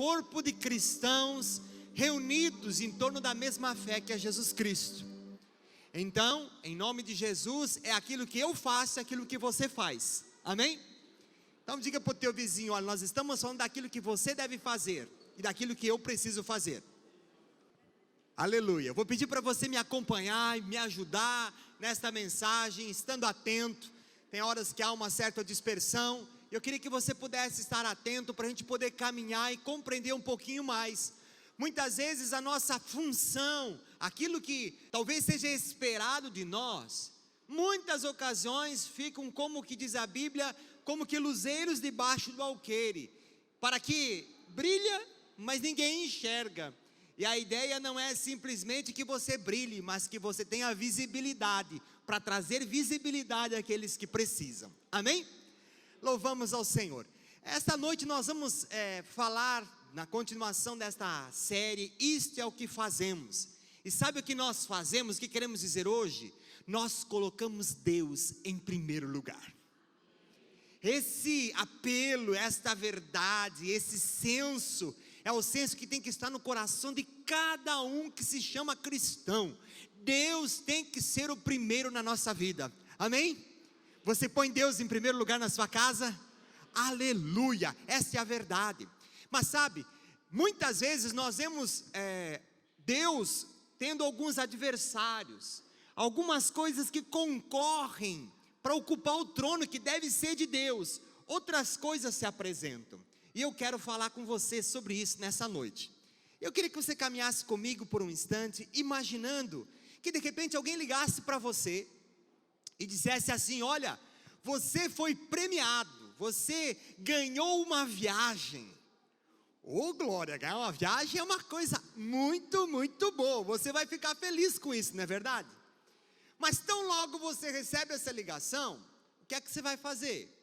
corpo de cristãos reunidos em torno da mesma fé que é Jesus Cristo. Então, em nome de Jesus, é aquilo que eu faço, é aquilo que você faz, amém? Então diga para o teu vizinho, olha, nós estamos falando daquilo que você deve fazer e daquilo que eu preciso fazer. Aleluia. Eu vou pedir para você me acompanhar e me ajudar nesta mensagem, estando atento. Tem horas que há uma certa dispersão. Eu queria que você pudesse estar atento para a gente poder caminhar e compreender um pouquinho mais. Muitas vezes a nossa função, aquilo que talvez seja esperado de nós, muitas ocasiões ficam, como que diz a Bíblia, como que luzeiros debaixo do alqueire, para que brilha, mas ninguém enxerga. E a ideia não é simplesmente que você brilhe, mas que você tenha visibilidade, para trazer visibilidade àqueles que precisam, amém? Louvamos ao Senhor. Esta noite nós vamos falar, na continuação desta série, isto é o que fazemos. E sabe o que nós fazemos, o que queremos dizer hoje? Nós colocamos Deus em primeiro lugar. Esse apelo, esta verdade, esse senso, é o senso que tem que estar no coração de cada um que se chama cristão. Deus tem que ser o primeiro na nossa vida, amém? Você põe Deus em primeiro lugar na sua casa? Aleluia, essa é a verdade. Mas sabe, muitas vezes nós vemos Deus tendo alguns adversários, algumas coisas que concorrem para ocupar o trono que deve ser de Deus. Outras coisas se apresentam, e eu quero falar com você sobre isso nessa noite. Eu queria que você caminhasse comigo por um instante, imaginando que de repente alguém ligasse para você e dissesse assim: olha, você foi premiado, você ganhou uma viagem. Oh glória, ganhar uma viagem é uma coisa muito, muito boa, você vai ficar feliz com isso, não é verdade? Mas tão logo você recebe essa ligação, o que é que você vai fazer?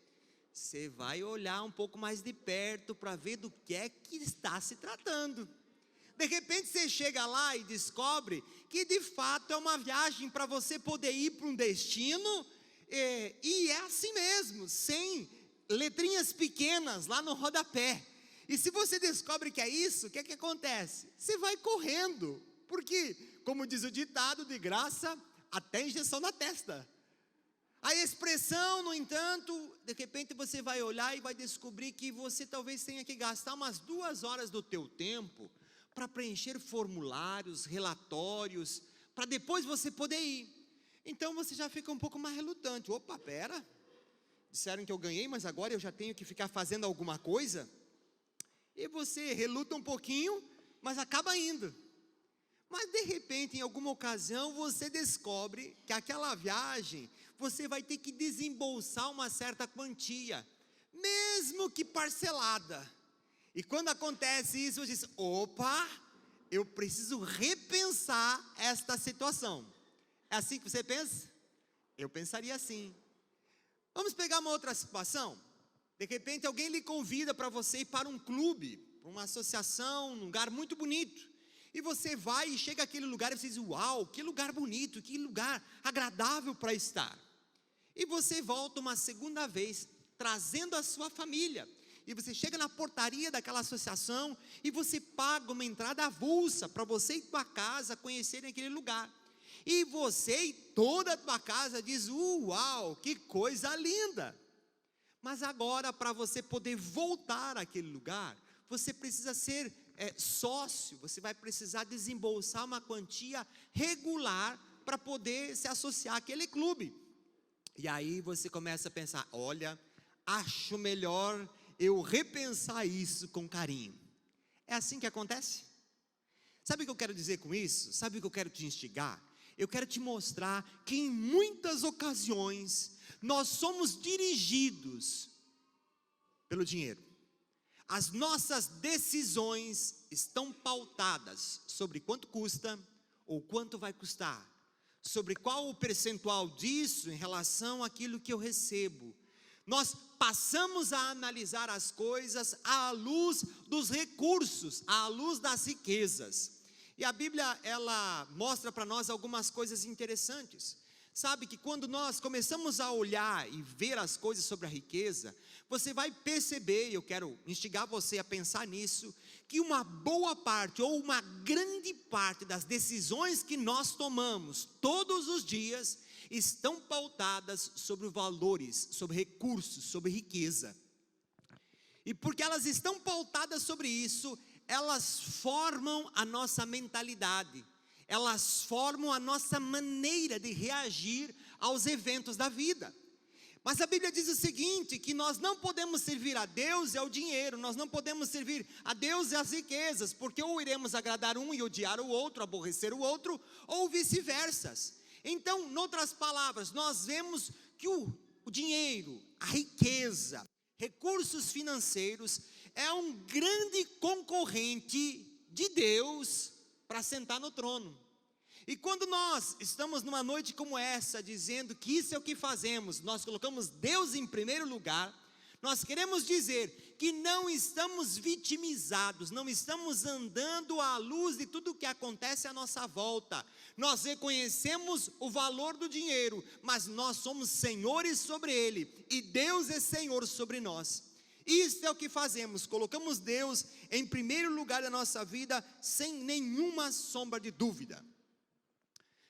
Você vai olhar um pouco mais de perto para ver do que é que está se tratando. De repente você chega lá e descobre que de fato é uma viagem para você poder ir para um destino, e é assim mesmo, sem letrinhas pequenas lá no rodapé. E se você descobre que é isso, o que é que acontece? Você vai correndo, porque, como diz o ditado, de graça até injeção na testa. A expressão, no entanto, de repente você vai olhar e vai descobrir que você talvez tenha que gastar umas 2 horas do teu tempo para preencher formulários, relatórios, para depois você poder ir. Então você já fica um pouco mais relutante. Opa, pera, disseram que eu ganhei, mas agora eu já tenho que ficar fazendo alguma coisa? E você reluta um pouquinho, mas acaba indo. Mas de repente, em alguma ocasião, você descobre que aquela viagem, você vai ter que desembolsar uma certa quantia, mesmo que parcelada. E quando acontece isso, você diz: opa, eu preciso repensar esta situação. É assim que você pensa? Eu pensaria assim. Vamos pegar uma outra situação. De repente alguém lhe convida para você ir para um clube, para uma associação, um lugar muito bonito. E você vai e chega àquele lugar e você diz: uau, que lugar bonito, que lugar agradável para estar. E você volta uma segunda vez, trazendo a sua família. E você chega na portaria daquela associação e você paga uma entrada avulsa para você e tua casa conhecerem aquele lugar. E você e toda a tua casa diz: uau, que coisa linda. Mas agora, para você poder voltar àquele lugar, você precisa ser sócio, você vai precisar desembolsar uma quantia regular para poder se associar àquele clube. E aí você começa a pensar: olha, acho melhor eu repensar isso com carinho. É assim que acontece? Sabe o que eu quero dizer com isso? Sabe o que eu quero te instigar? Eu quero te mostrar que em muitas ocasiões nós somos dirigidos pelo dinheiro. As nossas decisões estão pautadas sobre quanto custa ou quanto vai custar, sobre qual o percentual disso em relação àquilo que eu recebo. Nós passamos a analisar as coisas à luz dos recursos, à luz das riquezas. E a Bíblia, ela mostra para nós algumas coisas interessantes. Sabe que quando nós começamos a olhar e ver as coisas sobre a riqueza, você vai perceber, e eu quero instigar você a pensar nisso, que uma boa parte ou uma grande parte das decisões que nós tomamos todos os dias estão pautadas sobre valores, sobre recursos, sobre riqueza. E porque elas estão pautadas sobre isso, elas formam a nossa mentalidade, elas formam a nossa maneira de reagir aos eventos da vida. Mas a Bíblia diz o seguinte, que nós não podemos servir a Deus e ao dinheiro, nós não podemos servir a Deus e às riquezas, porque ou iremos agradar um e odiar o outro, aborrecer o outro, ou vice-versa. Então, em outras palavras, nós vemos que o dinheiro, a riqueza, recursos financeiros, é um grande concorrente de Deus para sentar no trono. E quando nós estamos numa noite como essa, dizendo que isso é o que fazemos, nós colocamos Deus em primeiro lugar, nós queremos dizer que não estamos vitimizados, não estamos andando à luz de tudo o que acontece à nossa volta. Nós reconhecemos o valor do dinheiro, mas nós somos senhores sobre ele, e Deus é Senhor sobre nós. Isso é o que fazemos, colocamos Deus em primeiro lugar da nossa vida, sem nenhuma sombra de dúvida.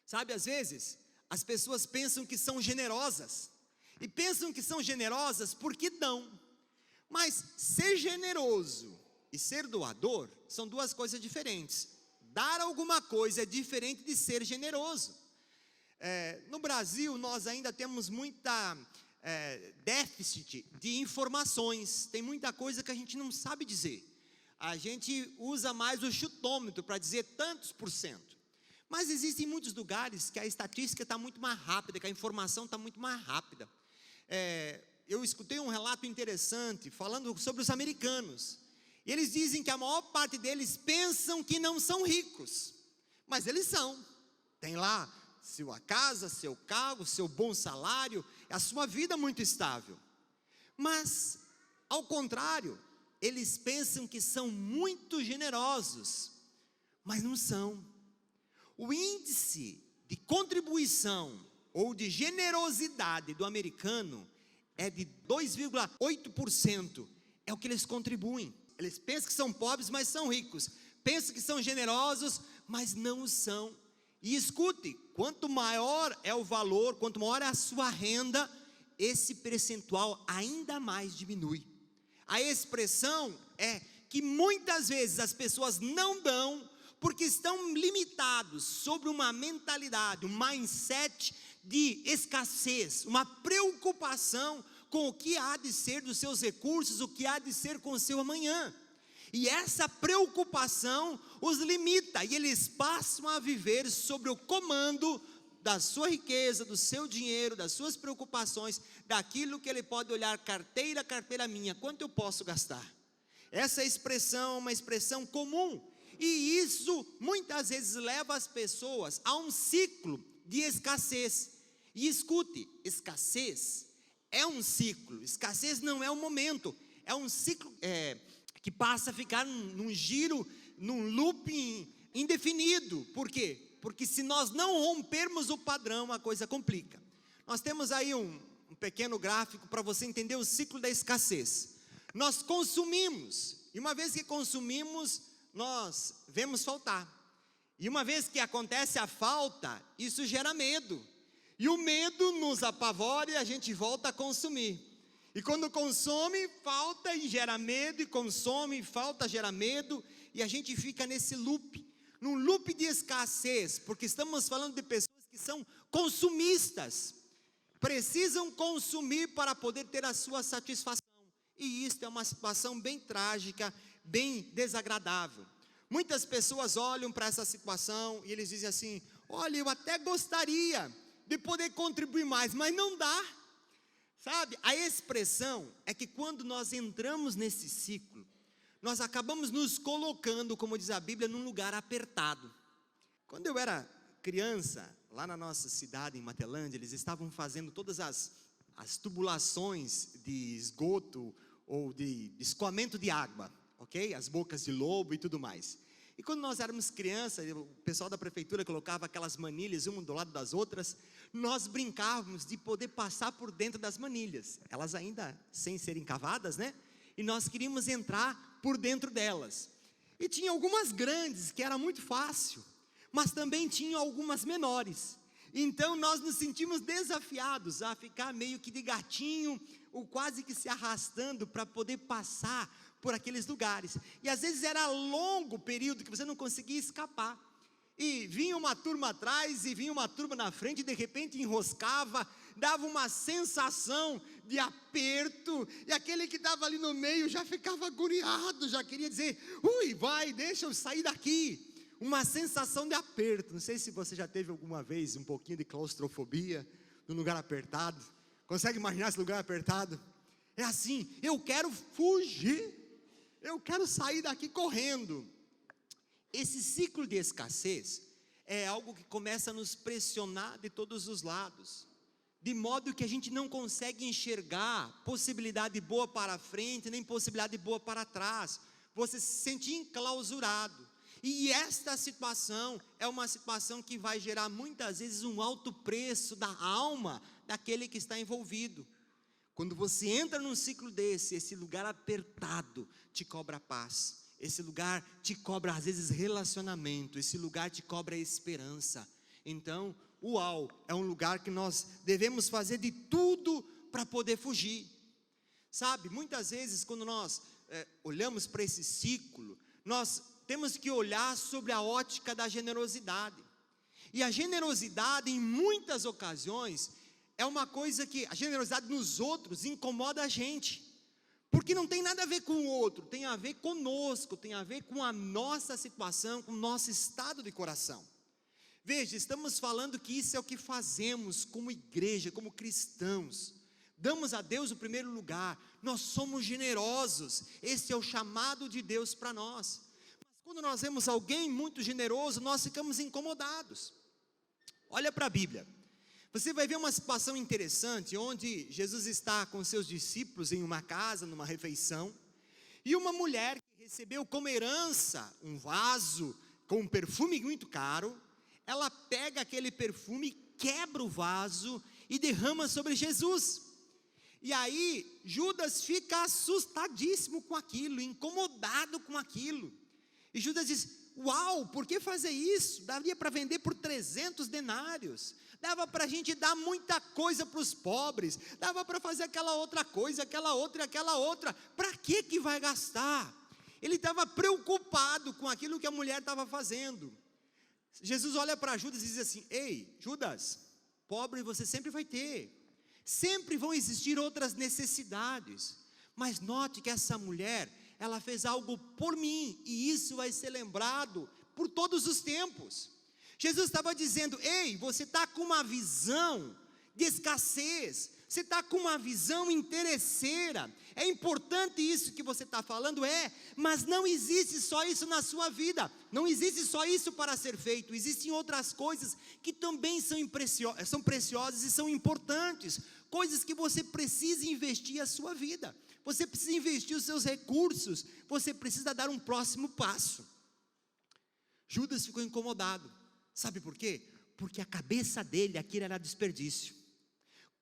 Sabe, às vezes, as pessoas pensam que são generosas, e pensam que são generosas porque dão. Mas ser generoso e ser doador são duas coisas diferentes. Dar alguma coisa é diferente de ser generoso. No Brasil, nós ainda temos muita déficit de informações, tem muita coisa que a gente não sabe dizer. A gente usa mais o chutômetro para dizer tantos por cento. Mas existem muitos lugares que a estatística está muito mais rápida, que a informação está muito mais rápida. Eu escutei um relato interessante, falando sobre os americanos. E eles dizem que a maior parte deles pensam que não são ricos. Mas eles são. Tem lá sua casa, seu carro, seu bom salário, a sua vida muito estável. Mas, ao contrário, eles pensam que são muito generosos, mas não são. O índice de contribuição ou de generosidade do americano é de 2,8%, é o que eles contribuem. Eles pensam que são pobres, mas são ricos. Pensam que são generosos, mas não o são. E escute, quanto maior é o valor, quanto maior é a sua renda, esse percentual ainda mais diminui. A expressão é que muitas vezes as pessoas não dão, porque estão limitados sobre uma mentalidade, um mindset de escassez, uma preocupação com o que há de ser dos seus recursos, o que há de ser com o seu amanhã. E essa preocupação os limita, e eles passam a viver sobre o comando da sua riqueza, do seu dinheiro, das suas preocupações, daquilo que ele pode olhar carteira a carteira minha, quanto eu posso gastar. Essa expressão é uma expressão comum, e isso muitas vezes leva as pessoas a um ciclo de escassez. E escute, escassez é um ciclo, escassez não é um momento, é um ciclo que passa a ficar num giro, num looping indefinido. Por quê? Porque se nós não rompermos o padrão, a coisa complica. Nós temos aí um pequeno gráfico para você entender o ciclo da escassez. Nós consumimos, e uma vez que consumimos, nós vemos faltar. E uma vez que acontece a falta, isso gera medo. E o medo nos apavora e a gente volta a consumir. E quando consome, falta e gera medo, e consome, falta, gera medo, e a gente fica nesse loop, num loop de escassez, porque estamos falando de pessoas que são consumistas, precisam consumir para poder ter a sua satisfação, e isso é uma situação bem trágica, bem desagradável. Muitas pessoas olham para essa situação e eles dizem assim: olha, eu até gostaria de poder contribuir mais, mas não dá. Sabe, a expressão é que quando nós entramos nesse ciclo, nós acabamos nos colocando, como diz a Bíblia, num lugar apertado. Quando eu era criança, lá na nossa cidade, em Matelândia, eles estavam fazendo todas as tubulações de esgoto ou de escoamento de água, ok? As bocas de lobo e tudo mais. E quando nós éramos crianças, o pessoal da prefeitura colocava aquelas manilhas uma do lado das outras, nós brincávamos de poder passar por dentro das manilhas, elas ainda sem serem cavadas, né? E nós queríamos entrar por dentro delas. E tinha algumas grandes, que era muito fácil, mas também tinha algumas menores. Então nós nos sentimos desafiados a ficar meio que de gatinho, ou quase que se arrastando para poder passar por aqueles lugares. E às vezes era longo período que você não conseguia escapar. E vinha uma turma atrás e vinha uma turma na frente, e de repente enroscava, dava uma sensação de aperto, e aquele que estava ali no meio já ficava agoniado, já queria dizer, ui, vai, deixa eu sair daqui. Uma sensação de aperto. Não sei se você já teve alguma vez um pouquinho de claustrofobia, num lugar apertado. Consegue imaginar esse lugar apertado? É assim, eu quero fugir, eu quero sair daqui correndo. Esse ciclo de escassez é algo que começa a nos pressionar de todos os lados, de modo que a gente não consegue enxergar possibilidade boa para frente, nem possibilidade boa para trás. Você se sente enclausurado. E esta situação é uma situação que vai gerar muitas vezes um alto preço da alma daquele que está envolvido. Quando você entra num ciclo desse, esse lugar apertado te cobra paz, esse lugar te cobra às vezes relacionamento, esse lugar te cobra esperança. Então, uau, é um lugar que nós devemos fazer de tudo para poder fugir. Sabe, muitas vezes quando nós olhamos para esse ciclo, nós temos que olhar sobre a ótica da generosidade. E a generosidade, em muitas ocasiões, é uma coisa que a generosidade nos outros incomoda a gente, porque não tem nada a ver com o outro, tem a ver conosco, tem a ver com a nossa situação, com o nosso estado de coração. Veja, estamos falando que isso é o que fazemos como igreja, como cristãos. Damos a Deus o primeiro lugar, nós somos generosos, esse é o chamado de Deus para nós. Quando nós vemos alguém muito generoso, nós ficamos incomodados. Olha para a Bíblia, você vai ver uma situação interessante, onde Jesus está com seus discípulos em uma casa, numa refeição, e uma mulher que recebeu como herança um vaso com um perfume muito caro, ela pega aquele perfume, quebra o vaso e derrama sobre Jesus. E aí Judas fica assustadíssimo com aquilo, incomodado com aquilo. E Judas diz, uau, por que fazer isso? Daria para vender por 300 denários, dava para a gente dar muita coisa para os pobres, dava para fazer aquela outra coisa, aquela outra e aquela outra, para que vai gastar? Ele estava preocupado com aquilo que a mulher estava fazendo. Jesus olha para Judas e diz assim, ei, Judas, pobre você sempre vai ter, sempre vão existir outras necessidades, mas note que essa mulher, ela fez algo por mim, e isso vai ser lembrado por todos os tempos. Jesus estava dizendo, ei, você está com uma visão de escassez, você está com uma visão interesseira, é importante isso que você está falando, mas não existe só isso na sua vida, não existe só isso para ser feito, existem outras coisas que também são preciosas e são importantes, coisas que você precisa investir a sua vida, você precisa investir os seus recursos, você precisa dar um próximo passo. Judas ficou incomodado, sabe por quê? Porque a cabeça dele, aquilo era desperdício.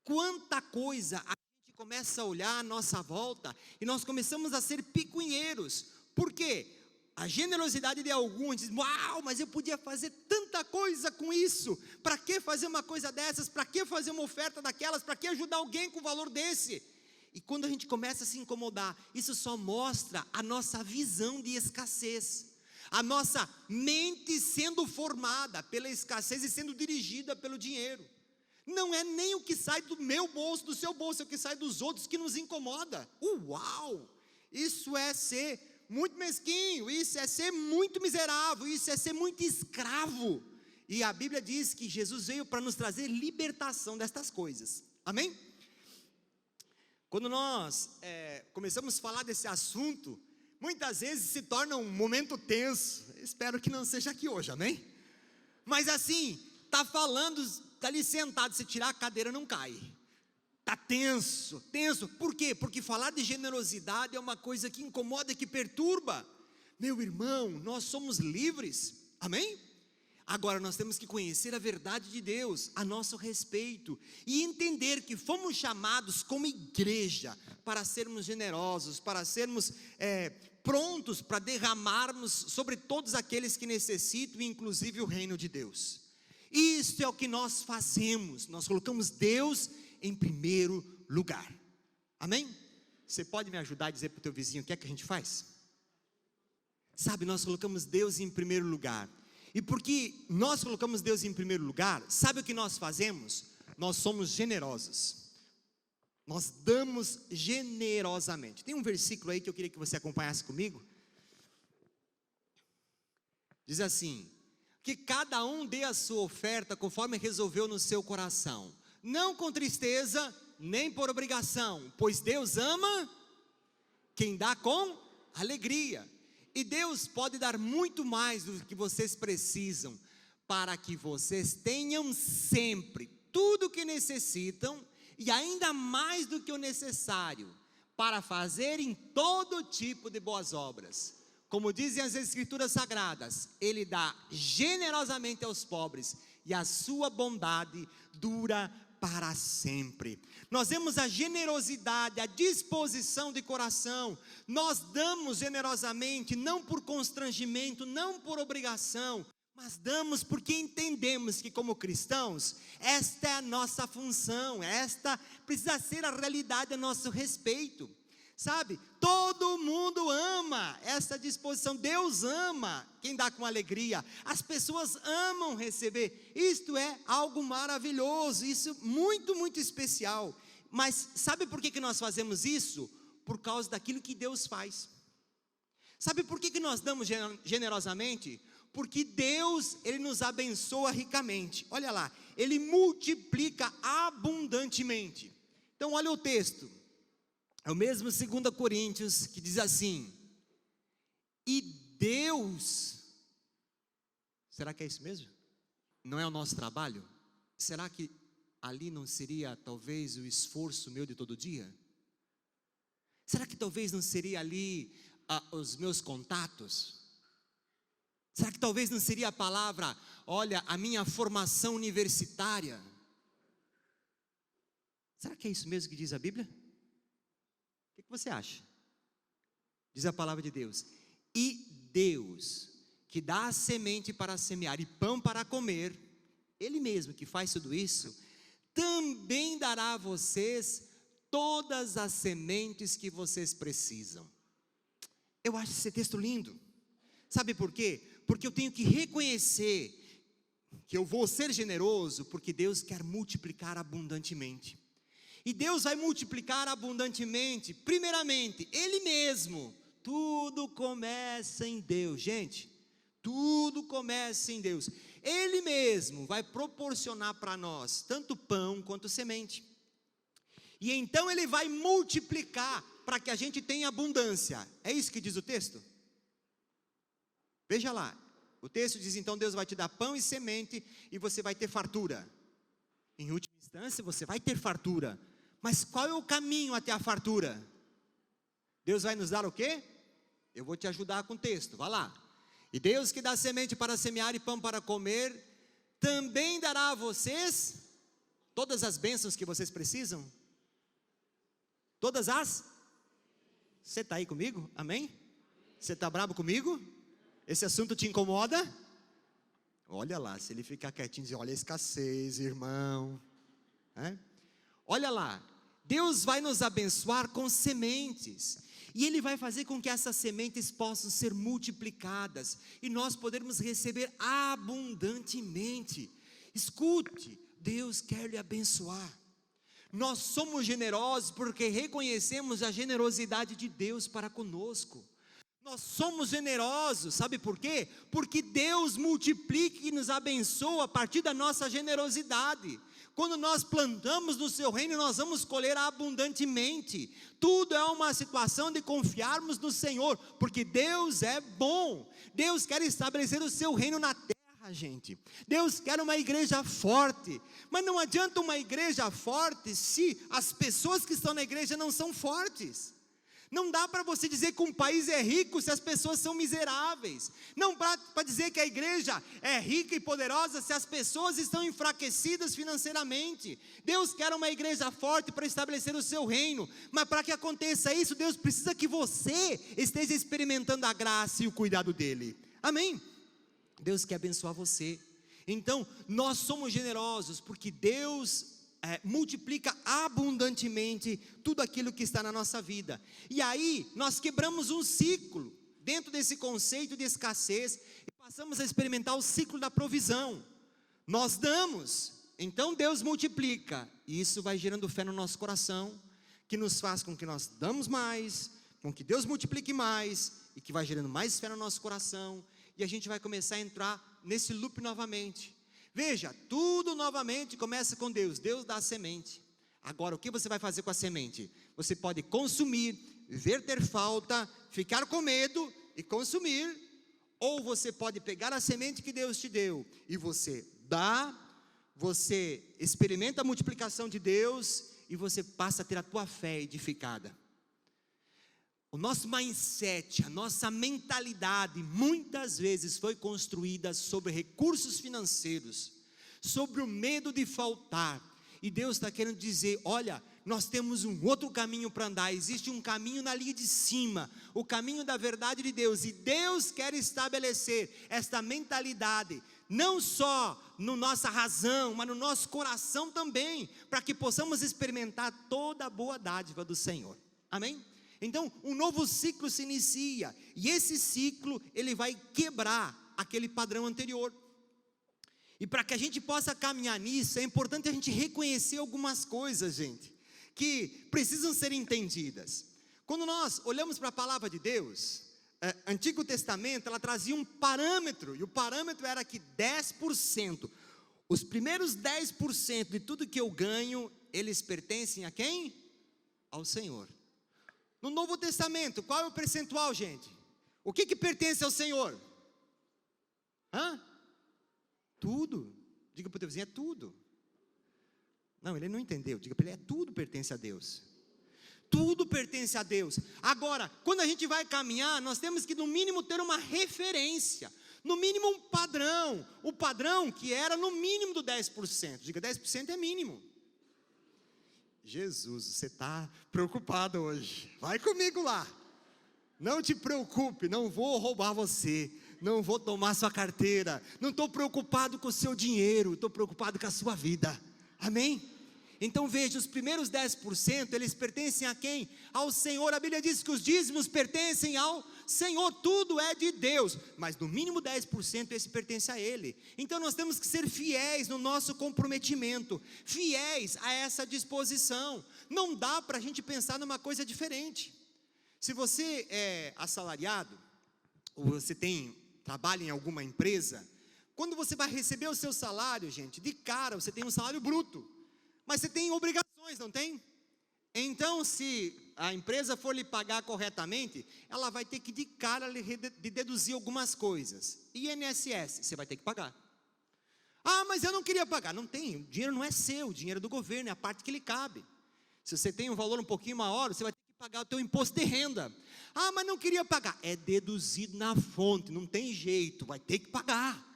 Quanta coisa a gente começa a olhar à nossa volta, e nós começamos a ser picuinheiros, por quê? A generosidade de alguns diz, uau, mas eu podia fazer tanta coisa com isso, para que fazer uma coisa dessas, para que fazer uma oferta daquelas, para que ajudar alguém com o valor desse? E quando a gente começa a se incomodar, isso só mostra a nossa visão de escassez, a nossa mente sendo formada pela escassez e sendo dirigida pelo dinheiro. Não é nem o que sai do meu bolso, do seu bolso, é o que sai dos outros que nos incomoda. Uau! Isso é ser muito mesquinho, isso é ser muito miserável, isso é ser muito escravo. E a Bíblia diz que Jesus veio para nos trazer libertação destas coisas. Amém? Quando nós começamos a falar desse assunto, muitas vezes se torna um momento tenso. Espero que não seja aqui hoje, amém? Mas assim, está falando, está ali sentado, se tirar a cadeira não cai. Está tenso, tenso. Por quê? Porque falar de generosidade é uma coisa que incomoda, que perturba. Meu irmão, nós somos livres, amém? Agora nós temos que conhecer a verdade de Deus a nosso respeito e entender que fomos chamados como igreja para sermos generosos, para sermos prontos para derramarmos sobre todos aqueles que necessitam, inclusive o reino de Deus. Isso é o que nós fazemos, nós colocamos Deus em primeiro lugar, amém? Você pode me ajudar a dizer para o teu vizinho o que é que a gente faz? Sabe, nós colocamos Deus em primeiro lugar. E porque nós colocamos Deus em primeiro lugar, sabe o que nós fazemos? Nós somos generosos. Nós damos generosamente. Tem um versículo aí que eu queria que você acompanhasse comigo. Diz assim: que cada um dê a sua oferta conforme resolveu no seu coração, não com tristeza, nem por obrigação, pois Deus ama quem dá com alegria. E Deus pode dar muito mais do que vocês precisam, para que vocês tenham sempre tudo o que necessitam, e ainda mais do que o necessário, para fazerem todo tipo de boas obras. Como dizem as Escrituras Sagradas, Ele dá generosamente aos pobres, e a sua bondade dura para sempre. Nós vemos a generosidade, a disposição de coração. Nós damos generosamente, não por constrangimento, não por obrigação, mas damos porque entendemos que como cristãos, esta é a nossa função, esta precisa ser a realidade a nosso respeito. Sabe, todo mundo ama essa disposição, Deus ama quem dá com alegria, as pessoas amam receber, isto é algo maravilhoso, isso muito, muito especial. Mas sabe por que nós fazemos isso? Por causa daquilo que Deus faz. Sabe por que nós damos generosamente? Porque Deus, Ele nos abençoa ricamente, olha lá, Ele multiplica abundantemente. Então olha o texto. É o mesmo 2 Coríntios, que diz assim: e Deus, será que é isso mesmo? Não é o nosso trabalho? Será que ali não seria talvez o esforço meu de todo dia? Será que talvez não seria ali os meus contatos? Será que talvez não seria a palavra, olha, a minha formação universitária? Será que é isso mesmo que diz a Bíblia? O que você acha? Diz a palavra de Deus: e Deus, que dá a semente para semear e pão para comer, Ele mesmo que faz tudo isso, também dará a vocês todas as sementes que vocês precisam. Eu acho esse texto lindo. Sabe por quê? Porque eu tenho que reconhecer que eu vou ser generoso, porque Deus quer multiplicar abundantemente. E Deus vai multiplicar abundantemente, primeiramente, Ele mesmo. Tudo começa em Deus, gente. Tudo começa em Deus. Ele mesmo vai proporcionar para nós tanto pão quanto semente. E então Ele vai multiplicar para que a gente tenha abundância. É isso que diz o texto? Veja lá. O texto diz: então Deus vai te dar pão e semente e você vai ter fartura. Em última instância, você vai ter fartura. Mas qual é o caminho até a fartura? Deus vai nos dar o quê? Eu vou te ajudar com o texto, vá lá. E Deus que dá semente para semear e pão para comer, também dará a vocês todas as bênçãos que vocês precisam. Todas as? Você está aí comigo? Amém? Você está bravo comigo? Esse assunto te incomoda? Olha lá, se ele ficar quietinho e dizer: olha a escassez, irmão. Olha lá, Deus vai nos abençoar com sementes, e Ele vai fazer com que essas sementes possam ser multiplicadas, e nós podermos receber abundantemente. Escute, Deus quer lhe abençoar. Nós somos generosos porque reconhecemos a generosidade de Deus para conosco. Nós somos generosos, sabe por quê? Porque Deus multiplica e nos abençoa a partir da nossa generosidade. Quando nós plantamos no seu reino, nós vamos colher abundantemente. Tudo é uma situação de confiarmos no Senhor, porque Deus é bom. Deus quer estabelecer o seu reino na terra, gente. Deus quer uma igreja forte. Mas não adianta uma igreja forte se as pessoas que estão na igreja não são fortes. Não dá para você dizer que um país é rico se as pessoas são miseráveis. Não para dizer que a igreja é rica e poderosa se as pessoas estão enfraquecidas financeiramente. Deus quer uma igreja forte para estabelecer o seu reino. Mas para que aconteça isso, Deus precisa que você esteja experimentando a graça e o cuidado dEle. Amém? Deus quer abençoar você. Então, nós somos generosos porque Deus multiplica abundantemente tudo aquilo que está na nossa vida. E aí, nós quebramos um ciclo dentro desse conceito de escassez e passamos a experimentar o ciclo da provisão. Nós damos, então Deus multiplica, e isso vai gerando fé no nosso coração, que nos faz com que nós damos mais, com que Deus multiplique mais, e que vai gerando mais fé no nosso coração, e a gente vai começar a entrar nesse loop novamente. Veja, tudo novamente começa com Deus. Deus dá a semente. Agora, o que você vai fazer com a semente? Você pode consumir, ver ter falta, ficar com medo e consumir, ou você pode pegar a semente que Deus te deu e você dá, você experimenta a multiplicação de Deus e você passa a ter a tua fé edificada. O nosso mindset, a nossa mentalidade, muitas vezes foi construída sobre recursos financeiros, sobre o medo de faltar. E Deus está querendo dizer, olha, nós temos um outro caminho para andar. Existe um caminho na linha de cima, o caminho da verdade de Deus. E Deus quer estabelecer esta mentalidade, não só na nossa razão, mas no nosso coração também, para que possamos experimentar toda a boa dádiva do Senhor. Amém? Então, um novo ciclo se inicia, e esse ciclo, ele vai quebrar aquele padrão anterior. E para que a gente possa caminhar nisso, é importante a gente reconhecer algumas coisas, gente, que precisam ser entendidas. Quando nós olhamos para a palavra de Deus, Antigo Testamento, ela trazia um parâmetro, e o parâmetro era que 10%, os primeiros 10% de tudo que eu ganho, eles pertencem a quem? Ao Senhor. No Novo Testamento, qual é o percentual, gente? O que pertence ao Senhor? Tudo. Diga para o teu vizinho, é tudo. Não, ele não entendeu. Diga para ele, tudo pertence a Deus. Tudo pertence a Deus. Agora, quando a gente vai caminhar, nós temos que no mínimo ter uma referência. No mínimo um padrão. O padrão que era no mínimo do 10%. Diga, 10% é mínimo. Jesus, você está preocupado hoje. Vai comigo lá. Não te preocupe, não vou roubar você. Não vou tomar sua carteira. Não estou preocupado com o seu dinheiro. Estou preocupado com a sua vida. Amém? Então veja, os primeiros 10%, eles pertencem a quem? Ao Senhor. A Bíblia diz que os dízimos pertencem ao Senhor. Tudo é de Deus. Mas no mínimo 10% esse pertence a Ele. Então nós temos que ser fiéis no nosso comprometimento. Fiéis a essa disposição. Não dá para a gente pensar numa coisa diferente. Se você é assalariado, ou você trabalha em alguma empresa, quando você vai receber o seu salário, gente, de cara, você tem um salário bruto. Mas você tem obrigações, não tem? Então, se a empresa for lhe pagar corretamente, ela vai ter que de cara de deduzir algumas coisas. INSS, você vai ter que pagar. Mas eu não queria pagar. Não tem, o dinheiro não é seu, o dinheiro é do governo, é a parte que lhe cabe. Se você tem um valor um pouquinho maior, você vai ter que pagar o teu imposto de renda. Mas não queria pagar. É deduzido na fonte, não tem jeito, vai ter que pagar.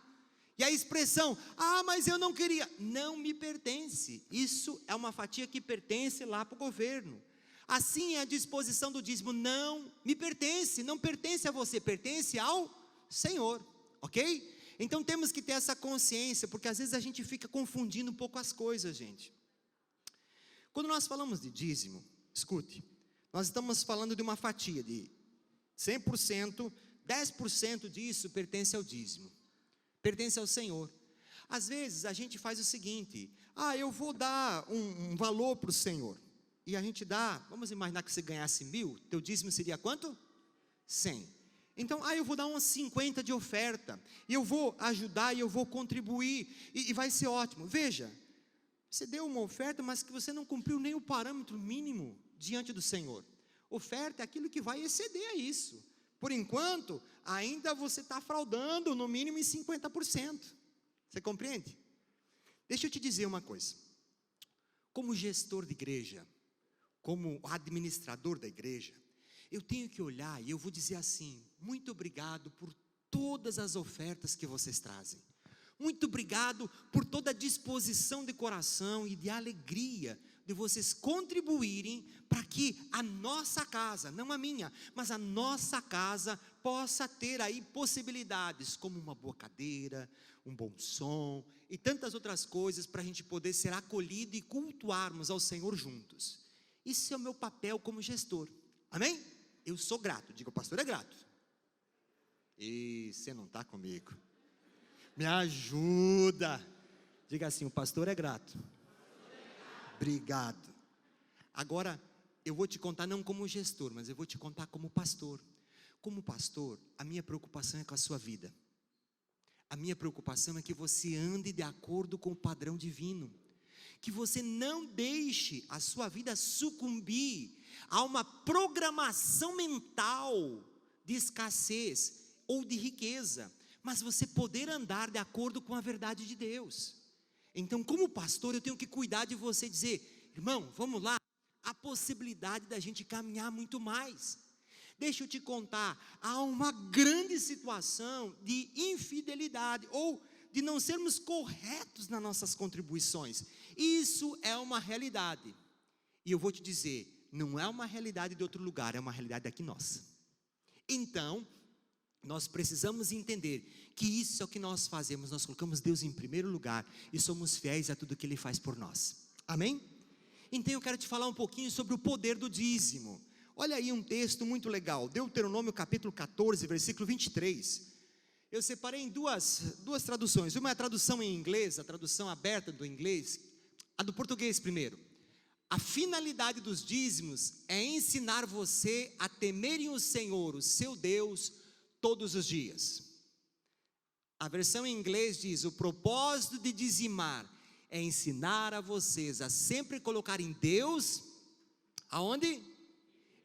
E a expressão, mas eu não queria, não me pertence. Isso é uma fatia que pertence lá para o governo. Assim é a disposição do dízimo, não me pertence, não pertence a você, pertence ao Senhor, ok? Então temos que ter essa consciência, porque às vezes a gente fica confundindo um pouco as coisas, gente. Quando nós falamos de dízimo, escute, nós estamos falando de uma fatia de 100%, 10% disso pertence ao dízimo. Pertence ao Senhor. Às vezes a gente faz o seguinte, eu vou dar um valor para o Senhor, e a gente dá, vamos imaginar que você ganhasse 1.000, teu dízimo seria quanto? 100. Então, eu vou dar uns 50 de oferta, e eu vou ajudar, e eu vou contribuir, e vai ser ótimo. Veja, você deu uma oferta, mas que você não cumpriu nem o parâmetro mínimo diante do Senhor. Oferta é aquilo que vai exceder a isso. Por enquanto, ainda você está fraudando no mínimo em 50%. Você compreende? Deixa eu te dizer uma coisa. Como gestor de igreja, como administrador da igreja, eu tenho que olhar e eu vou dizer assim: muito obrigado por todas as ofertas que vocês trazem. Muito obrigado por toda a disposição de coração e de alegria de vocês contribuírem para que a nossa casa, não a minha, mas a nossa casa possa ter aí possibilidades como uma boa cadeira, um bom som e tantas outras coisas para a gente poder ser acolhido e cultuarmos ao Senhor juntos. Isso é o meu papel como gestor, amém? Eu sou grato, diga: o pastor é grato. E você não está comigo? Me ajuda. Diga assim: o pastor é grato. Obrigado. Agora, eu vou te contar não como gestor, mas eu vou te contar como pastor. Como pastor, a minha preocupação é com a sua vida. A minha preocupação é que você ande de acordo com o padrão divino. Que você não deixe a sua vida sucumbir a uma programação mental de escassez ou de riqueza, mas você poder andar de acordo com a verdade de Deus. Então, como pastor, eu tenho que cuidar de você e dizer: irmão, vamos lá, há possibilidade da gente caminhar muito mais. Deixa eu te contar, há uma grande situação de infidelidade, ou de não sermos corretos nas nossas contribuições. Isso é uma realidade, e eu vou te dizer, não é uma realidade de outro lugar, é uma realidade aqui nossa. Então, nós precisamos entender que isso é o que nós fazemos, nós colocamos Deus em primeiro lugar e somos fiéis a tudo que Ele faz por nós, amém? Então eu quero te falar um pouquinho sobre o poder do dízimo. Olha aí um texto muito legal, Deuteronômio capítulo 14, versículo 23, eu separei em duas traduções, uma é a tradução em inglês, a tradução aberta do inglês, a do português primeiro. A finalidade dos dízimos é ensinar você a temerem o Senhor, o seu Deus, todos os dias. A versão em inglês diz: o propósito de dizimar é ensinar a vocês a sempre colocarem Deus, aonde?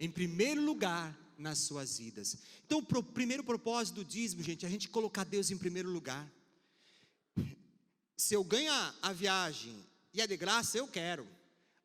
Em primeiro lugar nas suas vidas. Então o primeiro propósito do dízimo, gente, é a gente colocar Deus em primeiro lugar. Se eu ganho a viagem e é de graça, eu quero.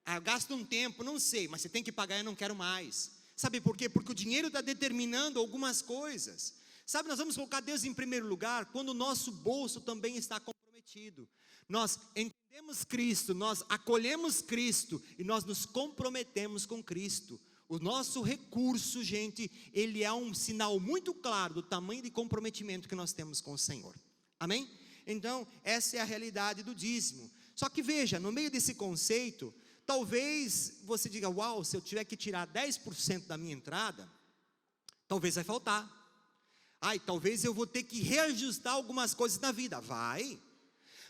Eu gasto um tempo, não sei, mas você tem que pagar, eu não quero mais. Sabe por quê? Porque o dinheiro está determinando algumas coisas. Sabe, nós vamos colocar Deus em primeiro lugar quando o nosso bolso também está comprometido. Nós entendemos Cristo, nós acolhemos Cristo e nós nos comprometemos com Cristo. O nosso recurso, gente, ele é um sinal muito claro do tamanho de comprometimento que nós temos com o Senhor. Amém? Então, essa é a realidade do dízimo. Só que veja, no meio desse conceito, talvez você diga: uau, se eu tiver que tirar 10% da minha entrada, talvez vai faltar. Ai, talvez eu vou ter que reajustar algumas coisas na vida. Vai.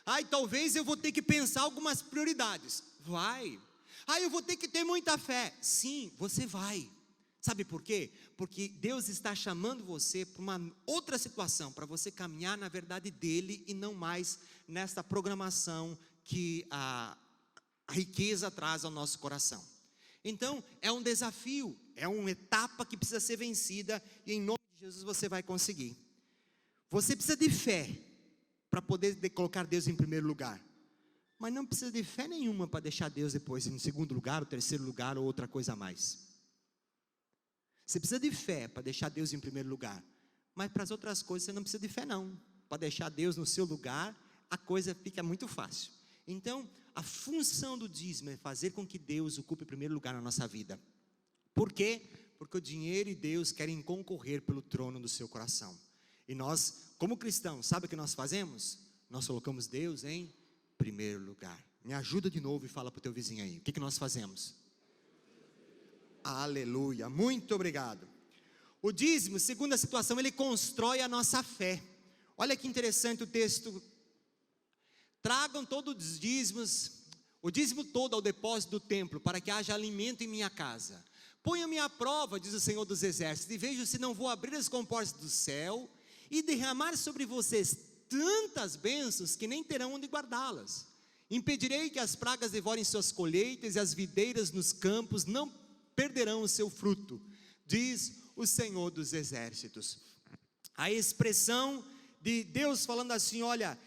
Ai, talvez eu vou ter que pensar algumas prioridades. Vai. Ai, eu vou ter que ter muita fé. Sim, você vai. Sabe por quê? Porque Deus está chamando você para uma outra situação, para você caminhar na verdade dEle e não mais nesta programação que a riqueza traz ao nosso coração. Então, é um desafio, é uma etapa que precisa ser vencida e em nome de Jesus você vai conseguir. Você precisa de fé para poder colocar Deus em primeiro lugar, mas não precisa de fé nenhuma para deixar Deus depois em segundo lugar, ou terceiro lugar, ou outra coisa a mais. Você precisa de fé para deixar Deus em primeiro lugar, mas para as outras coisas você não precisa de fé não. Para deixar Deus no seu lugar, a coisa fica muito fácil. Então, a função do dízimo é fazer com que Deus ocupe o primeiro lugar na nossa vida. Por quê? Porque o dinheiro e Deus querem concorrer pelo trono do seu coração. E nós, como cristãos, sabe o que nós fazemos? Nós colocamos Deus em primeiro lugar. Me ajuda de novo e fala para o teu vizinho aí. O que nós fazemos? Aleluia, muito obrigado. O dízimo, segundo a situação, ele constrói a nossa fé. Olha que interessante o texto. Tragam todos os dízimos, o dízimo todo ao depósito do templo, para que haja alimento em minha casa. Ponham-me à prova, diz o Senhor dos Exércitos, e vejam se não vou abrir as comportas do céu e derramar sobre vocês tantas bênçãos que nem terão onde guardá-las. Impedirei que as pragas devorem suas colheitas e as videiras nos campos não perderão o seu fruto, diz o Senhor dos Exércitos. A expressão de Deus falando assim: olha,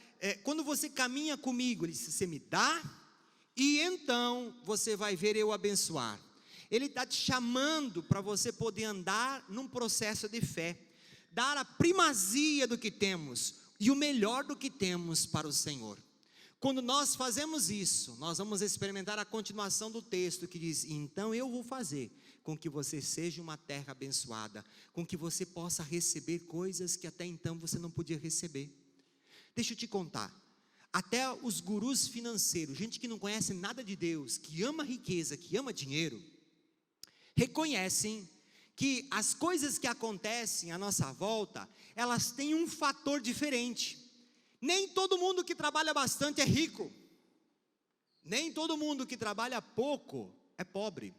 quando você caminha comigo, Ele diz: você me dá, e então você vai ver eu abençoar. Ele está te chamando para você poder andar num processo de fé, dar a primazia do que temos e o melhor do que temos para o Senhor. Quando nós fazemos isso, nós vamos experimentar a continuação do texto que diz: então eu vou fazer com que você seja uma terra abençoada, com que você possa receber coisas que até então você não podia receber. Deixa eu te contar, até os gurus financeiros, gente que não conhece nada de Deus, que ama riqueza, que ama dinheiro, reconhecem que as coisas que acontecem à nossa volta, elas têm um fator diferente. Nem todo mundo que trabalha bastante é rico, nem todo mundo que trabalha pouco é pobre,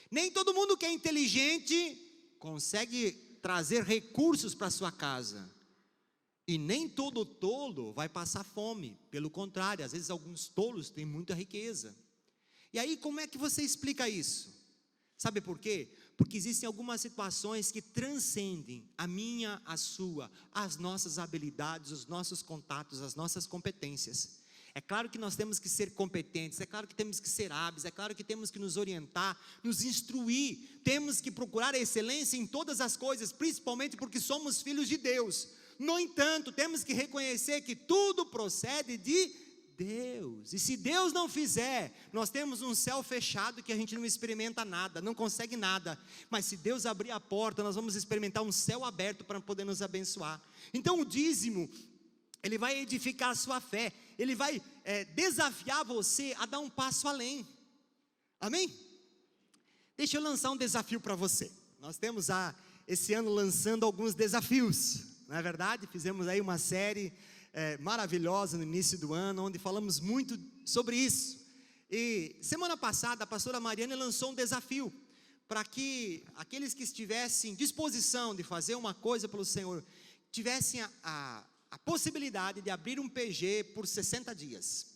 nem todo mundo que é inteligente consegue trazer recursos para sua casa, e nem todo tolo vai passar fome. Pelo contrário, às vezes alguns tolos têm muita riqueza. E aí como é que você explica isso? Sabe por quê? Porque existem algumas situações que transcendem a minha, a sua, as nossas habilidades, os nossos contatos, as nossas competências. É claro que nós temos que ser competentes, é claro que temos que ser hábeis, é claro que temos que nos orientar, nos instruir, temos que procurar a excelência em todas as coisas, principalmente porque somos filhos de Deus. No entanto, temos que reconhecer que tudo procede de Deus, e se Deus não fizer, nós temos um céu fechado que a gente não experimenta nada, não consegue nada. Mas se Deus abrir a porta, nós vamos experimentar um céu aberto para poder nos abençoar. Então o dízimo, ele vai edificar a sua fé, ele vai desafiar você a dar um passo além. Amém? Deixa eu lançar um desafio para você. Nós temos esse ano lançando alguns desafios, não é verdade? Fizemos aí uma série maravilhosa no início do ano, onde falamos muito sobre isso. E semana passada a pastora Mariana lançou um desafio para que aqueles que estivessem em disposição de fazer uma coisa pelo Senhor, tivessem a possibilidade de abrir um PG por 60 dias.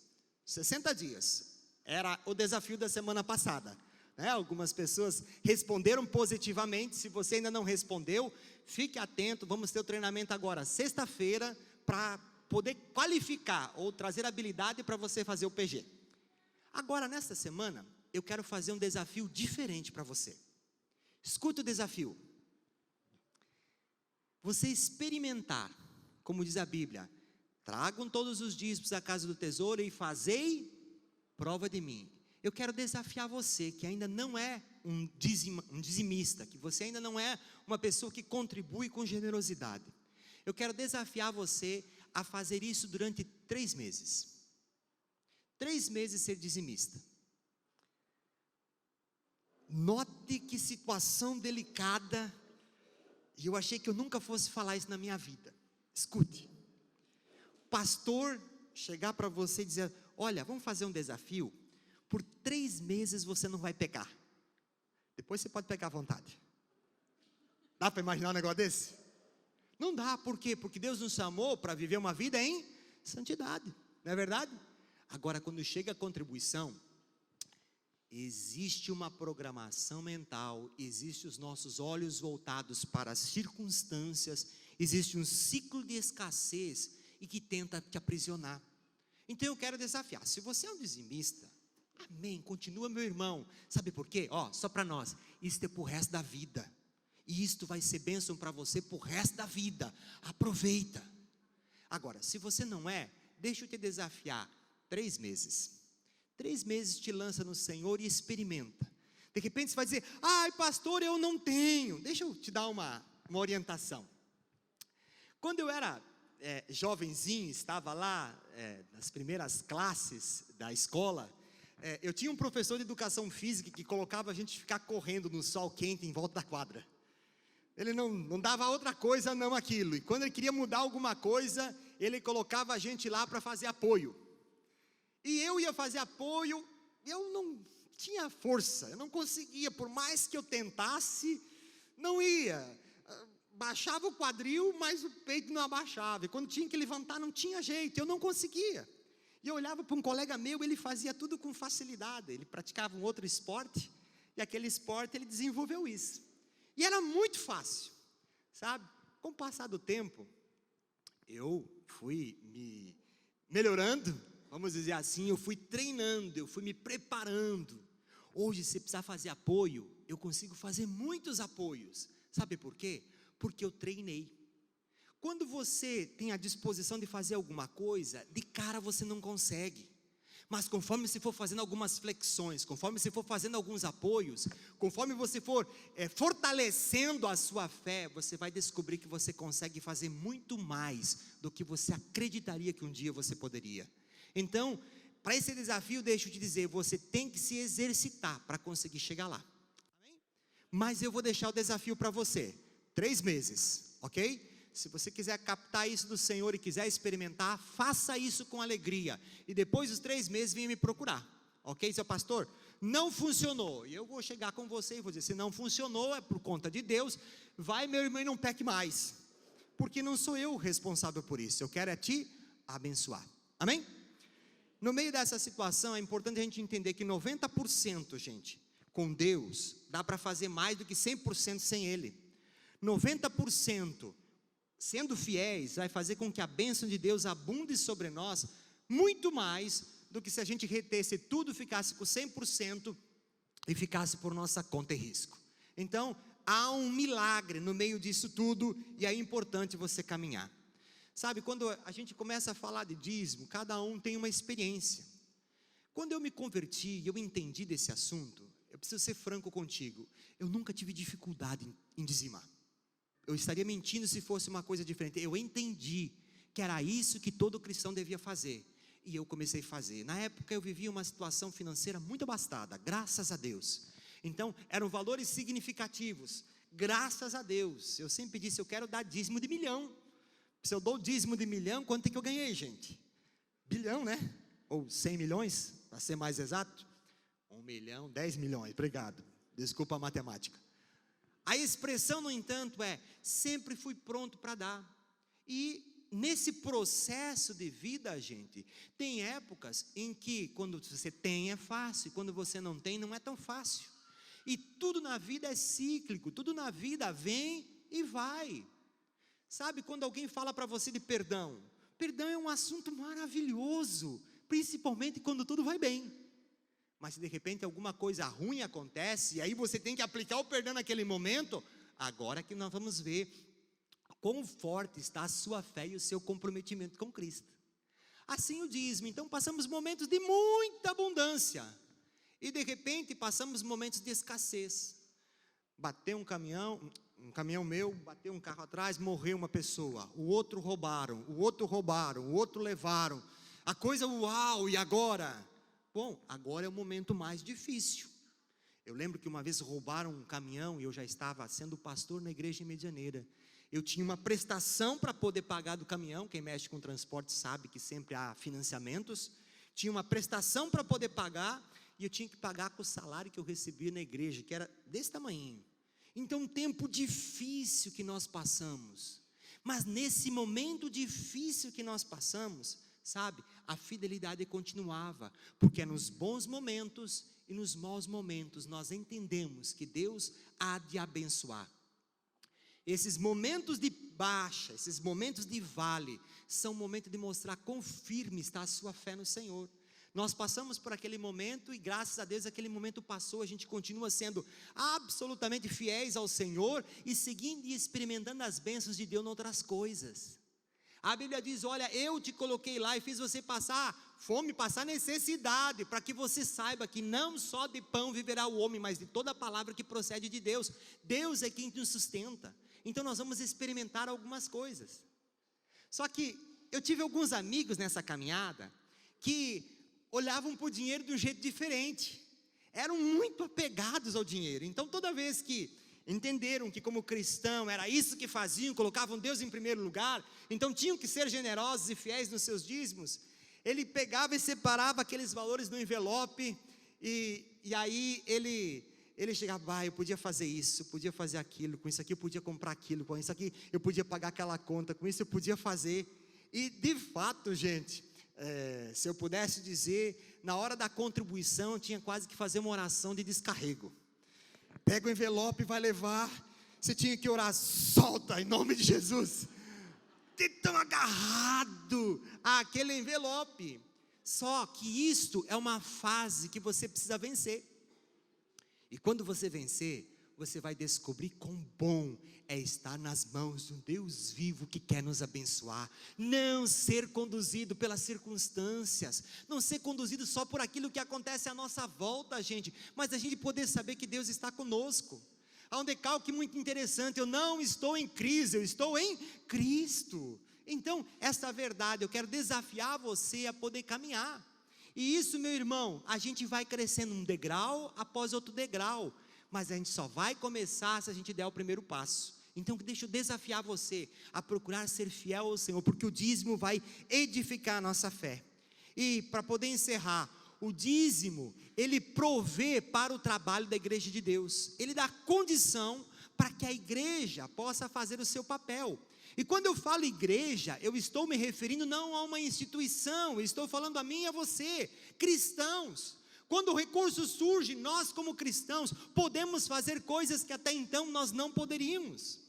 60 dias era o desafio da semana passada, né? Algumas pessoas responderam positivamente. Se você ainda não respondeu, fique atento, vamos ter o treinamento agora sexta-feira, para poder qualificar ou trazer habilidade para você fazer o PG. Agora, nesta semana, eu quero fazer um desafio diferente para você. Escuta o desafio. Você experimentar, como diz a Bíblia: tragam todos os dízimos à casa do tesouro e fazei prova de mim. Eu quero desafiar você que ainda não é um dizimista, que você ainda não é uma pessoa que contribui com generosidade. Eu quero desafiar você a fazer isso durante 3 meses. 3 meses ser dizimista. Note que situação delicada. E eu achei que eu nunca fosse falar isso na minha vida. Escute. Pastor chegar para você e dizer: olha, vamos fazer um desafio. Por 3 meses você não vai pecar. Depois você pode pecar à vontade. Dá para imaginar um negócio desse? Não dá, por quê? Porque Deus nos chamou para viver uma vida em santidade, não é verdade? Agora, quando chega a contribuição, existe uma programação mental, existe os nossos olhos voltados para as circunstâncias, existe um ciclo de escassez e que tenta te aprisionar. Então eu quero desafiar, se você é um dizimista, amém, continua, meu irmão. Sabe por quê? Só para nós, isso é para o resto da vida. E isto vai ser bênção para você por resto da vida. Aproveita. Agora, se você não é, deixa eu te desafiar. 3 meses. 3 meses te lança no Senhor e experimenta. De repente você vai dizer: ai pastor, eu não tenho. Deixa eu te dar uma orientação. Quando eu era jovenzinho, estava lá nas primeiras classes da escola, eu tinha um professor de educação física que colocava a gente ficar correndo no sol quente em volta da quadra. Ele não dava outra coisa não aquilo. E quando ele queria mudar alguma coisa, ele colocava a gente lá para fazer apoio. E eu ia fazer apoio, eu não tinha força, eu não conseguia, por mais que eu tentasse, não ia. Baixava o quadril, mas o peito não abaixava. E quando tinha que levantar, não tinha jeito, eu não conseguia. E eu olhava para um colega meu, ele fazia tudo com facilidade. Ele praticava um outro esporte, e aquele esporte ele desenvolveu isso. E era muito fácil, sabe? Com o passar do tempo, eu fui me melhorando, vamos dizer assim, eu fui treinando, eu fui me preparando. Hoje, se precisar fazer apoio, eu consigo fazer muitos apoios. Sabe por quê? Porque eu treinei. Quando você tem a disposição de fazer alguma coisa, de cara você não consegue. Mas conforme você for fazendo algumas flexões, conforme você for fazendo alguns apoios, conforme você for fortalecendo a sua fé, você vai descobrir que você consegue fazer muito mais do que você acreditaria que um dia você poderia. Então, para esse desafio, deixa eu te dizer, você tem que se exercitar para conseguir chegar lá. Amém? Mas eu vou deixar o desafio para você, 3 meses, ok? Se você quiser captar isso do Senhor e quiser experimentar, faça isso com alegria. E depois dos 3 meses, venha me procurar. Ok, seu pastor? Não funcionou. E eu vou chegar com você e vou dizer, se não funcionou, é por conta de Deus. Vai, meu irmão, e não peque mais. Porque não sou eu o responsável por isso. Eu quero é te abençoar. Amém? No meio dessa situação, é importante a gente entender que 90%, gente, com Deus, dá para fazer mais do que 100% sem Ele. 90%. Sendo fiéis, vai fazer com que a bênção de Deus abunde sobre nós, muito mais do que se a gente retesse tudo, ficasse com 100% e ficasse por nossa conta e risco. Então, há um milagre no meio disso tudo, e é importante você caminhar. Sabe, quando a gente começa a falar de dízimo, cada um tem uma experiência. Quando eu me converti e eu entendi desse assunto, eu preciso ser franco contigo, eu nunca tive dificuldade em dizimar. Eu estaria mentindo se fosse uma coisa diferente. Eu entendi que era isso que todo cristão devia fazer, e eu comecei a fazer. Na época eu vivia uma situação financeira muito abastada, graças a Deus. Então eram valores significativos, graças a Deus. Eu sempre disse, eu quero dar dízimo de 1 milhão. Se eu dou dízimo de 1 milhão, quanto é que eu ganhei, gente? Bilhão, né? Ou 100 milhões, para ser mais exato. 1 milhão, 10 milhões, obrigado. Desculpa a matemática. A expressão, no entanto, é, sempre fui pronto para dar. E nesse processo de vida, gente, tem épocas em que quando você tem é fácil, e quando você não tem, não é tão fácil. E tudo na vida é cíclico, tudo na vida vem e vai. Sabe, quando alguém fala para você de perdão, perdão é um assunto maravilhoso, principalmente quando tudo vai bem. Mas se de repente alguma coisa ruim acontece, e aí você tem que aplicar o perdão naquele momento, agora que nós vamos ver quão forte está a sua fé e o seu comprometimento com Cristo. Assim o dízimo. Então passamos momentos de muita abundância, e de repente passamos momentos de escassez. Bateu um caminhão meu, bateu um carro atrás, morreu uma pessoa, o outro roubaram, o outro levaram, a coisa uau, e agora? Bom, agora é o momento mais difícil. Eu lembro que uma vez roubaram um caminhão, e eu já estava sendo pastor na igreja em Medianeira. Eu tinha uma prestação para poder pagar do caminhão, quem mexe com transporte sabe que sempre há financiamentos. Tinha uma prestação para poder pagar, e eu tinha que pagar com o salário que eu recebia na igreja, que era desse tamanho. Então, um tempo difícil que nós passamos, mas nesse momento difícil que nós passamos, sabe, a fidelidade continuava, porque é nos bons momentos e nos maus momentos nós entendemos que Deus há de abençoar. Esses momentos de baixa, esses momentos de vale, são momentos de mostrar quão firme está a sua fé no Senhor. Nós passamos por aquele momento e graças a Deus aquele momento passou, a gente continua sendo absolutamente fiéis ao Senhor e seguindo e experimentando as bênçãos de Deus em outras coisas. A Bíblia diz, olha, eu te coloquei lá e fiz você passar fome, passar necessidade, para que você saiba que não só de pão viverá o homem, mas de toda a palavra que procede de Deus. Deus é quem nos sustenta. Então nós vamos experimentar algumas coisas. Só que eu tive alguns amigos nessa caminhada que olhavam para o dinheiro de um jeito diferente, eram muito apegados ao dinheiro. Então toda vez que entenderam que como cristão era isso que faziam, colocavam Deus em primeiro lugar, então tinham que ser generosos e fiéis nos seus dízimos, ele pegava e separava aqueles valores no envelope, e aí ele chegava, eu podia fazer isso, eu podia fazer aquilo, com isso aqui eu podia comprar aquilo, com isso aqui eu podia pagar aquela conta, com isso eu podia fazer. E de fato, gente, se eu pudesse dizer, na hora da contribuição eu tinha quase que fazer uma oração de descarrego. Pega o envelope e vai levar, você tinha que orar, solta em nome de Jesus, de tão agarrado àquele envelope. Só que isto é uma fase que você precisa vencer. E quando você vencer, você vai descobrir quão bom é estar nas mãos de um Deus vivo que quer nos abençoar. Não ser conduzido pelas circunstâncias, não ser conduzido só por aquilo que acontece à nossa volta, gente, mas a gente poder saber que Deus está conosco. Há um decalque muito interessante: eu não estou em crise, eu estou em Cristo. Então, essa verdade, eu quero desafiar você a poder caminhar. E isso, meu irmão, a gente vai crescendo um degrau após outro degrau, mas a gente só vai começar se a gente der o primeiro passo. Então deixa eu desafiar você a procurar ser fiel ao Senhor, porque o dízimo vai edificar a nossa fé. E para poder encerrar, o dízimo, ele provê para o trabalho da igreja de Deus, ele dá condição para que a igreja possa fazer o seu papel. E quando eu falo igreja, eu estou me referindo não a uma instituição, eu estou falando a mim e a você, cristãos. Quando o recurso surge, nós como cristãos podemos fazer coisas que até então nós não poderíamos.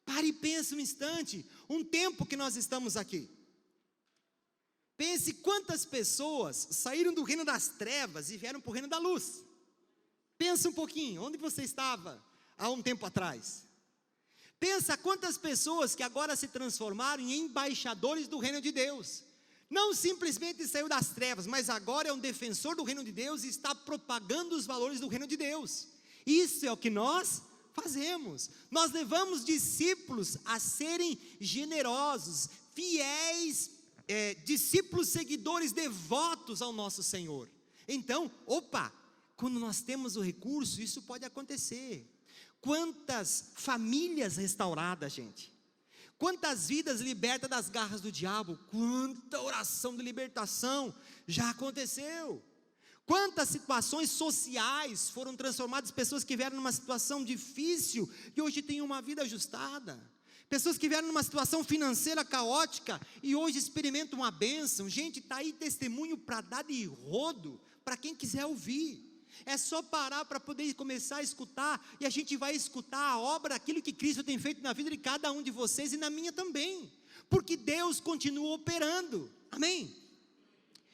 Pare e pense um instante, um tempo que nós estamos aqui. Pense quantas pessoas saíram do reino das trevas e vieram para o reino da luz. Pensa um pouquinho, onde você estava há um tempo atrás? Pensa quantas pessoas que agora se transformaram em embaixadores do reino de Deus. Não simplesmente saiu das trevas, mas agora é um defensor do reino de Deus e está propagando os valores do reino de Deus. Isso é o que nós fazemos. Nós levamos discípulos a serem generosos, fiéis, discípulos seguidores devotos ao nosso Senhor. Então, quando nós temos o recurso, isso pode acontecer. Quantas famílias restauradas, gente. Quantas vidas libertas das garras do diabo. Quanta oração de libertação já aconteceu. Quantas situações sociais foram transformadas. Pessoas que vieram numa situação difícil e hoje têm uma vida ajustada. Pessoas que vieram numa situação financeira caótica e hoje experimentam uma bênção. Gente, está aí testemunho para dar de rodo para quem quiser ouvir. É só parar para poder começar a escutar, e a gente vai escutar a obra, aquilo que Cristo tem feito na vida de cada um de vocês e na minha também, porque Deus continua operando, amém?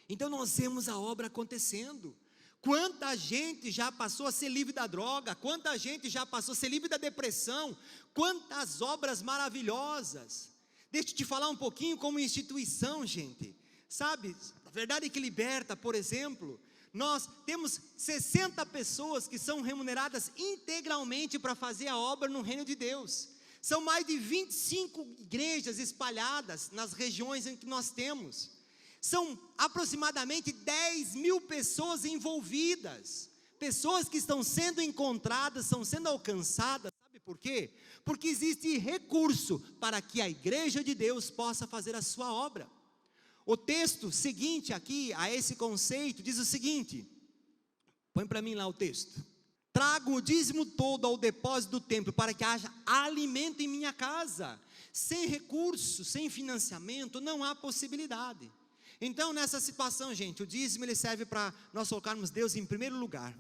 Então nós vemos a obra acontecendo. Quanta gente já passou a ser livre da droga, quanta gente já passou a ser livre da depressão, quantas obras maravilhosas. Deixa eu te falar um pouquinho como instituição, gente, sabe, a verdade que liberta, por exemplo. Nós temos 60 pessoas que são remuneradas integralmente para fazer a obra no reino de Deus. São mais de 25 igrejas espalhadas nas regiões em que nós temos. São aproximadamente 10 mil pessoas envolvidas. Pessoas que estão sendo encontradas, estão sendo alcançadas. Sabe por quê? Porque existe recurso para que a igreja de Deus possa fazer a sua obra. O texto seguinte aqui, a esse conceito, diz o seguinte, põe para mim lá o texto: trago o dízimo todo ao depósito do templo, para que haja alimento em minha casa. Sem recurso, sem financiamento, não há possibilidade. Então nessa situação, gente, o dízimo ele serve para nós colocarmos Deus em primeiro lugar.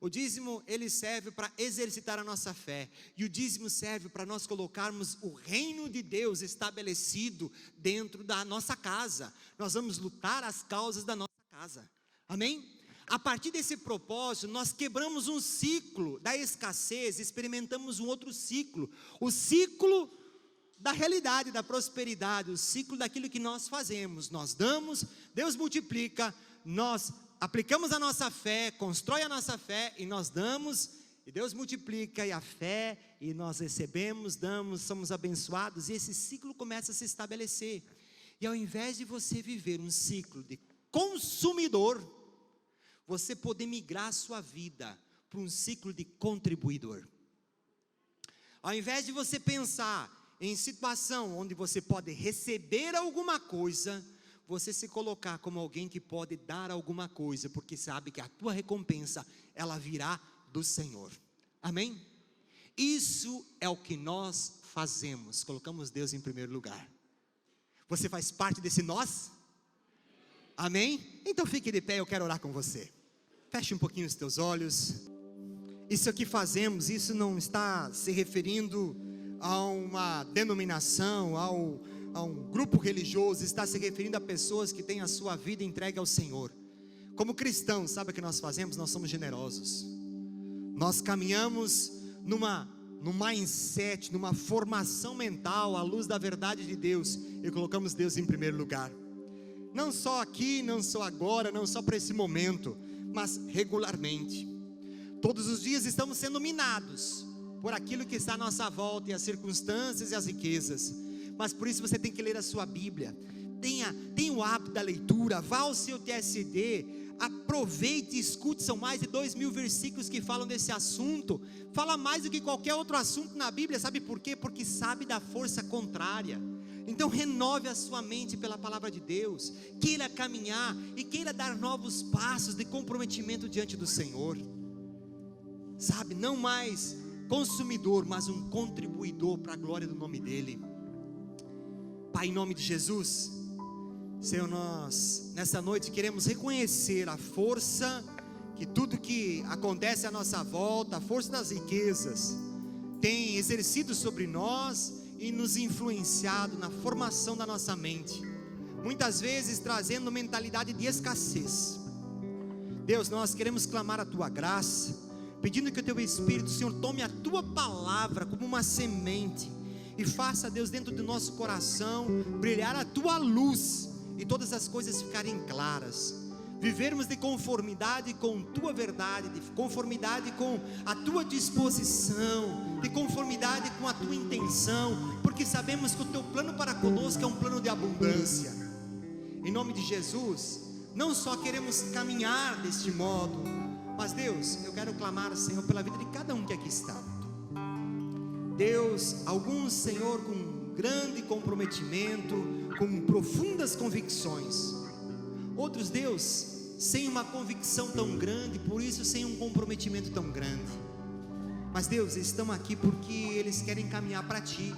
O dízimo ele serve para exercitar a nossa fé, e o dízimo serve para nós colocarmos o reino de Deus estabelecido dentro da nossa casa. Nós vamos lutar as causas da nossa casa, amém? A partir desse propósito, nós quebramos um ciclo da escassez, experimentamos um outro ciclo, o ciclo da realidade, da prosperidade, o ciclo daquilo que nós fazemos. Nós damos, Deus multiplica, nós aplicamos a nossa fé, constrói a nossa fé, e nós damos, e Deus multiplica, e a fé, e nós recebemos, damos, somos abençoados, e esse ciclo começa a se estabelecer. E ao invés de você viver um ciclo de consumidor, você poder migrar a sua vida para um ciclo de contribuidor. Ao invés de você pensar em situação onde você pode receber alguma coisa, você se colocar como alguém que pode dar alguma coisa, porque sabe que a tua recompensa, ela virá do Senhor, amém? Isso é o que nós fazemos, colocamos Deus em primeiro lugar. Você faz parte desse nós? Amém? Então fique de pé, eu quero orar com você. Feche um pouquinho os teus olhos. Isso que fazemos, isso não está se referindo a uma denominação, a um grupo religioso, está se referindo a pessoas que têm a sua vida entregue ao Senhor. Como cristãos, sabe o que nós fazemos? Nós somos generosos. Nós caminhamos num mindset, numa formação mental à luz da verdade de Deus, e colocamos Deus em primeiro lugar. Não só aqui, não só agora, não só para esse momento, mas regularmente. Todos os dias estamos sendo minados por aquilo que está à nossa volta, e as circunstâncias e as riquezas. Mas por isso você tem que ler a sua Bíblia. Tenha o hábito da leitura, vá ao seu TSD, aproveite e escute. São mais de 2.000 versículos que falam desse assunto. Fala mais do que qualquer outro assunto na Bíblia. Sabe por quê? Porque sabe da força contrária. Então renove a sua mente pela palavra de Deus, queira caminhar e queira dar novos passos de comprometimento diante do Senhor. Sabe, não mais consumidor, mas um contribuidor para a glória do nome dEle. Pai, em nome de Jesus, Senhor, nós nessa noite queremos reconhecer a força que tudo que acontece à nossa volta, a força das riquezas, tem exercido sobre nós e nos influenciado na formação da nossa mente, muitas vezes trazendo mentalidade de escassez. Deus, nós queremos clamar a Tua graça, pedindo que o Teu Espírito, Senhor, tome a Tua palavra como uma semente e faça, Deus, dentro do nosso coração brilhar a Tua luz e todas as coisas ficarem claras, vivermos de conformidade com Tua verdade, de conformidade com a Tua disposição, de conformidade com a Tua intenção, porque sabemos que o Teu plano para conosco é um plano de abundância. Em nome de Jesus, não só queremos caminhar deste modo, mas Deus, eu quero clamar, Senhor, pela vida de cada um que aqui está. Deus, alguns, Senhor, com grande comprometimento, com profundas convicções. Outros, Deus, sem uma convicção tão grande, por isso sem um comprometimento tão grande. Mas Deus, eles estão aqui porque eles querem caminhar para Ti.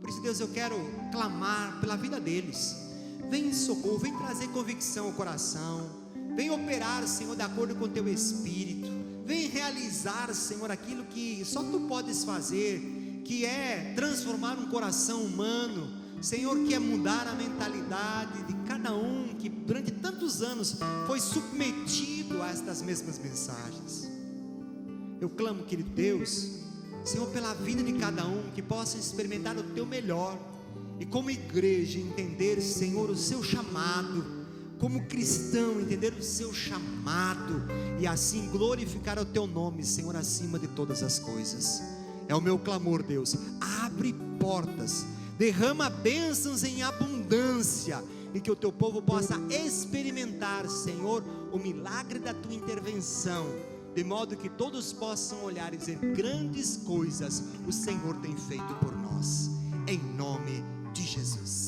Por isso, Deus, eu quero clamar pela vida deles. Vem em socorro, vem trazer convicção ao coração. Vem operar, Senhor, de acordo com o Teu Espírito. Vem realizar, Senhor, aquilo que só Tu podes fazer, que é transformar um coração humano, Senhor, que é mudar a mentalidade de cada um que durante tantos anos foi submetido a estas mesmas mensagens. Eu clamo, querido Deus, Senhor, pela vida de cada um, que possa experimentar o Teu melhor, e como igreja entender, Senhor, o Seu chamado, como cristão entender o Seu chamado, e assim glorificar o Teu nome, Senhor, acima de todas as coisas. É o meu clamor, Deus. Abre portas, derrama bênçãos em abundância, e que o Teu povo possa experimentar, Senhor, o milagre da Tua intervenção, de modo que todos possam olhar e dizer: grandes coisas o Senhor tem feito por nós, em nome de Jesus.